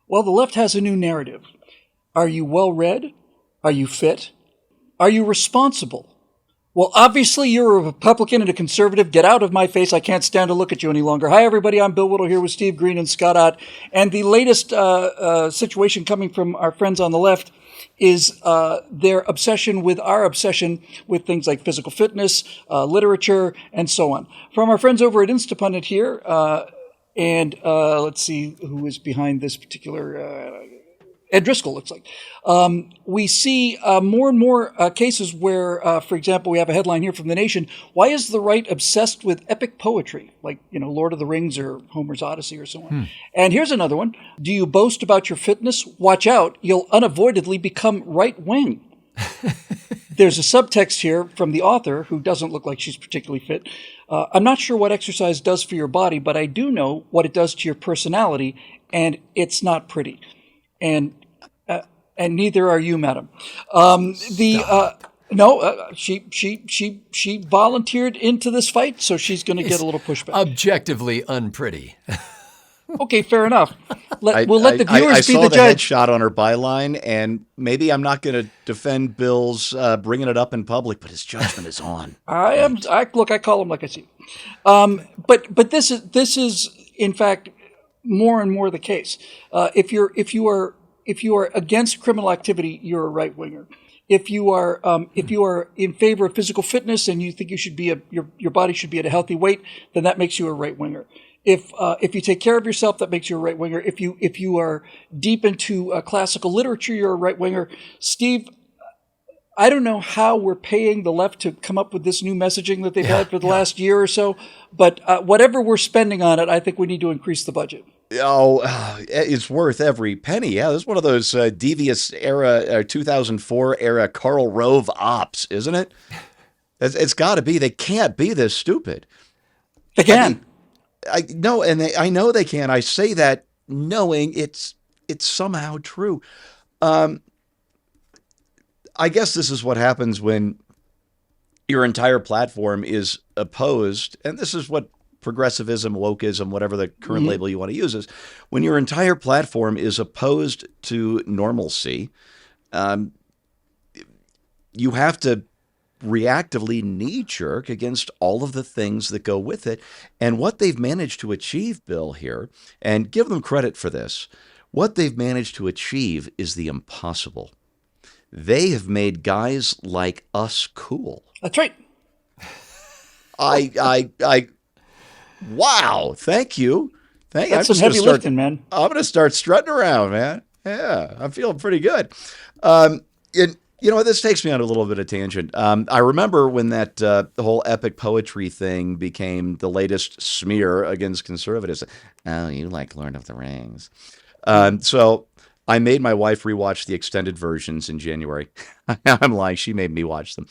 Well, the left has a new narrative. Are you well-read? Are you fit? Are you responsible? Well, obviously, you're a Republican and a conservative. Get out of my face. I can't stand to look at you any longer. Hi, everybody. I'm Bill Whittle here with Steve Green and Scott Ott. And the latest situation coming from our friends on the left is their obsession with our obsession with things like physical fitness, literature, and so on. From our friends over at Instapundit here, and let's see who is behind this particular Ed Driscoll, looks like. We see more and more cases where, for example, we have a headline here from The Nation. Why is the right obsessed with epic poetry, like, Lord of the Rings or Homer's Odyssey or so on? And here's another one. Do you boast about your fitness? Watch out. You'll unavoidably become right-wing. There's a subtext here from the author, who doesn't look like she's particularly fit. I'm not sure what exercise does for your body, but I do know what it does to your personality, and it's not pretty. And neither are you, madam. She volunteered into this fight, so she's going to get a little pushback. Objectively unpretty. Okay, fair enough. We'll let the viewers be the judge. I saw the headshot on her byline, and maybe I'm not going to defend Bill's bringing it up in public, but his judgment is on. I call him like I see. But this is in fact more and more the case. If you are against criminal activity, you're a right winger. If you are in favor of physical fitness and you think you should be your body should be at a healthy weight, then that makes you a right winger. If you take care of yourself, that makes you a right winger. If you are deep into classical literature, you're a right winger. Steve, I don't know how we're paying the left to come up with this new messaging that they've had for the last year or so, but whatever we're spending on it, I think we need to increase the budget. Oh, it's worth every penny. Yeah, this is one of those devious era, 2004 era Karl Rove ops, isn't it? It's got to be. They can't be this stupid. They can. I know, and I know they can. I say that knowing it's somehow true. I guess this is what happens when your entire platform is opposed, and this is what progressivism, wokeism, whatever the current label you want to use is, when your entire platform is opposed to normalcy, you have to reactively knee-jerk against all of the things that go with it. And what they've managed to achieve, Bill, here, and give them credit for this, what they've managed to achieve is the impossible. They have made guys like us cool. That's right. Wow, thank you. That's some heavy lifting, man. I'm going to start strutting around, man. Yeah, I'm feeling pretty good. This takes me on a little bit of tangent. I remember when that the whole epic poetry thing became the latest smear against conservatives. Oh, you like Lord of the Rings. So I made my wife rewatch the extended versions in January. I'm lying. She made me watch them.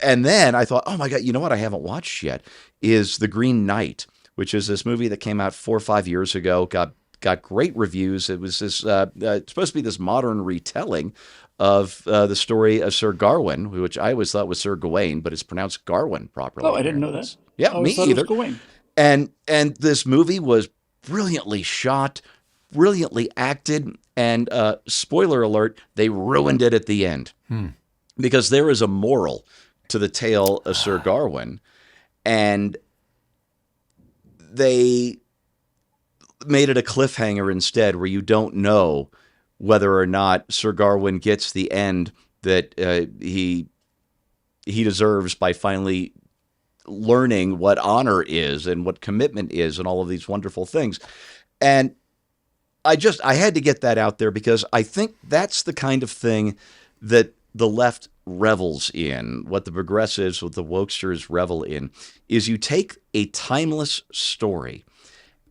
And then I thought, oh my God, you know what I haven't watched yet is The Green Knight, which is this movie that came out 4 or 5 years ago, got great reviews. It was this it's supposed to be this modern retelling of the story of Sir Gawain, which I always thought was Sir Gawain, but it's pronounced Garwin properly. Oh, I didn't know that. Yeah, me either. And this movie was brilliantly shot, brilliantly acted, and spoiler alert, they ruined it at the end. Because there is a moral to the tale of Sir Gawain, and they made it a cliffhanger instead, where you don't know whether or not Sir Gawain gets the end that he deserves by finally learning what honor is and what commitment is and all of these wonderful things. And I had to get that out there because I think that's the kind of thing that the left revels in, what the progressives, what the wokesters revel in, is you take a timeless story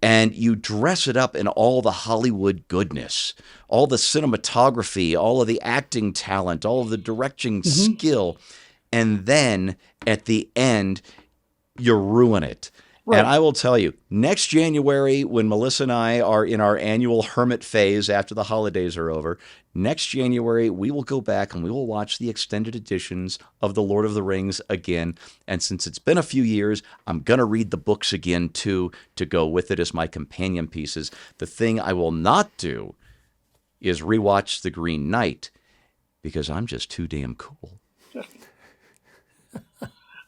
and you dress it up in all the Hollywood goodness, all the cinematography, all of the acting talent, all of the directing skill, and then at the end, you ruin it. Right. And I will tell you, next January, when Melissa and I are in our annual hermit phase after the holidays are over, next January, we will go back and we will watch the extended editions of The Lord of the Rings again. And since it's been a few years, I'm going to read the books again, too, to go with it as my companion pieces. The thing I will not do is rewatch The Green Knight, because I'm just too damn cool.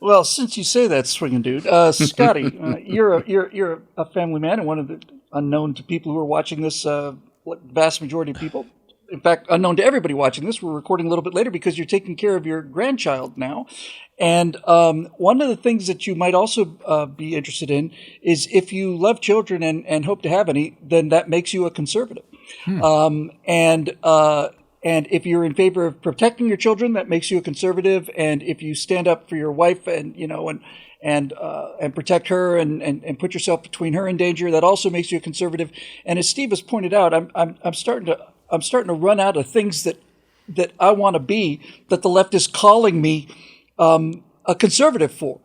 Well, since you say that, swinging dude, Scotty, you're a family man and one of the unknown to people who are watching this. Vast majority of people, in fact, unknown to everybody watching this. We're recording a little bit later because you're taking care of your grandchild now, and one of the things that you might also be interested in is if you love children and hope to have any, then that makes you a conservative. And if you're in favor of protecting your children, that makes you a conservative. And if you stand up for your wife and protect her and put yourself between her and danger, that also makes you a conservative. And as Steve has pointed out, I'm starting to run out of things that I want to be, that the left is calling me a conservative for.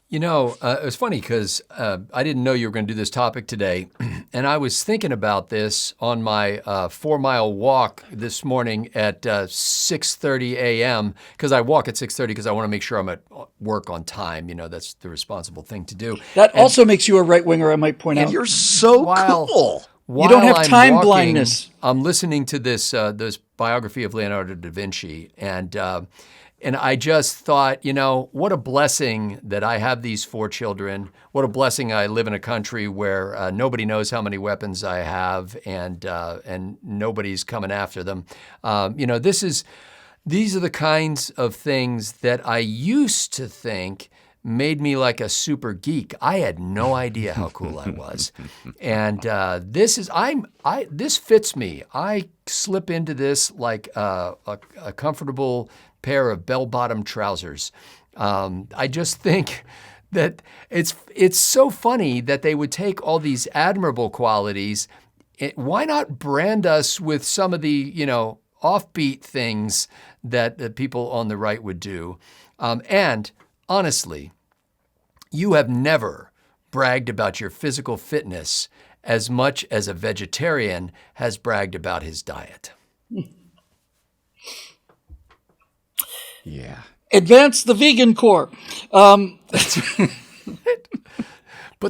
You know, it was funny because I didn't know you were going to do this topic today. And I was thinking about this on my 4-mile walk this morning at 6:30 a.m. because I walk at 6:30 because I want to make sure I'm at work on time. You know, that's the responsible thing to do. That also makes you a right-winger, I might point out. You're so cool. You don't have I'm time walking, blindness. I'm listening to this biography of Leonardo da Vinci, and I just thought, you know, what a blessing that I have these 4 children. What a blessing I live in a country where nobody knows how many weapons I have, and nobody's coming after them. You know, these are the kinds of things that I used to think made me like a super geek. I had no idea how cool I was, and this fits me. I slip into this like a comfortable pair of bell-bottom trousers. I just think that it's so funny that they would take all these admirable qualities. Why not brand us with some of the, you know, offbeat things that people on the right would do? And honestly, you have never bragged about your physical fitness as much as a vegetarian has bragged about his diet. Yeah. Advance the vegan core. Put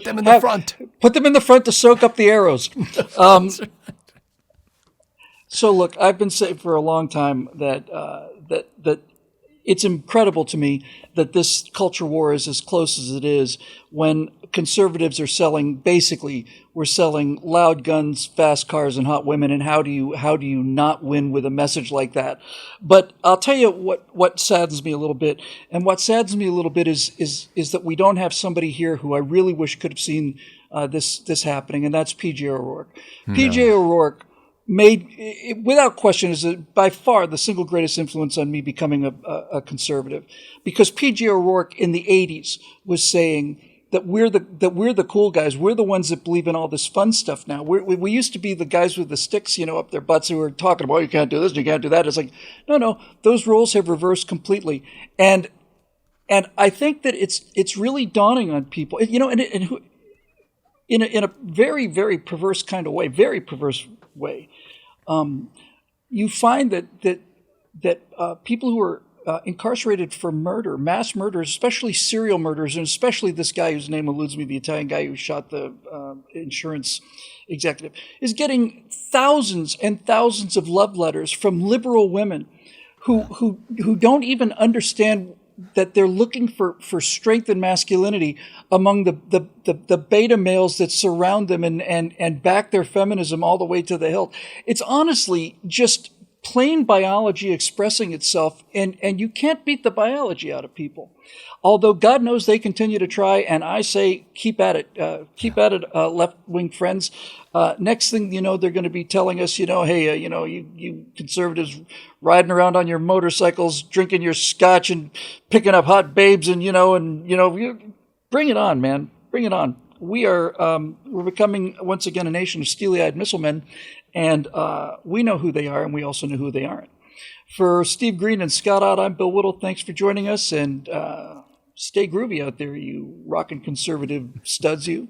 them in the front. Put them in the front to soak up the arrows. So look, I've been saying for a long time that it's incredible to me that this culture war is as close as it is when conservatives are we're selling loud guns, fast cars, and hot women. And how do you not win with a message like that? But I'll tell you what saddens me a little bit. And what saddens me a little bit is that we don't have somebody here who I really wish could have seen this happening. And that's P.J. O'Rourke. No. P.J. O'Rourke without question, is by far the single greatest influence on me becoming a conservative, because P.J. O'Rourke in the 80s was saying that we're the cool guys. We're the ones that believe in all this fun stuff now. We used to be the guys with the sticks, you know, up their butts who were talking about, you can't do this, you can't do that. It's like, no, those roles have reversed completely. And I think that it's really dawning on people, you know, in a very, very perverse kind of way, very perverse way. You find that people who are incarcerated for murder, mass murders, especially serial murders, and especially this guy whose name eludes me, the Italian guy who shot the insurance executive, is getting thousands and thousands of love letters from liberal women who don't even understand that they're looking for strength and masculinity among the beta males that surround them and back their feminism all the way to the hilt. It's honestly just plain biology expressing itself, and you can't beat the biology out of people. Although God knows they continue to try, and I say keep at it, left-wing friends. Next thing you know, they're going to be telling us, you know, hey, you conservatives riding around on your motorcycles, drinking your scotch and picking up hot babes, and bring it on, man, bring it on. We're becoming once again a nation of steely-eyed missilemen, and we know who they are, and we also know who they aren't. For Steve Green and Scott Ott, I'm Bill Whittle. Thanks for joining us, and Stay groovy out there, you rockin' conservative studs, you.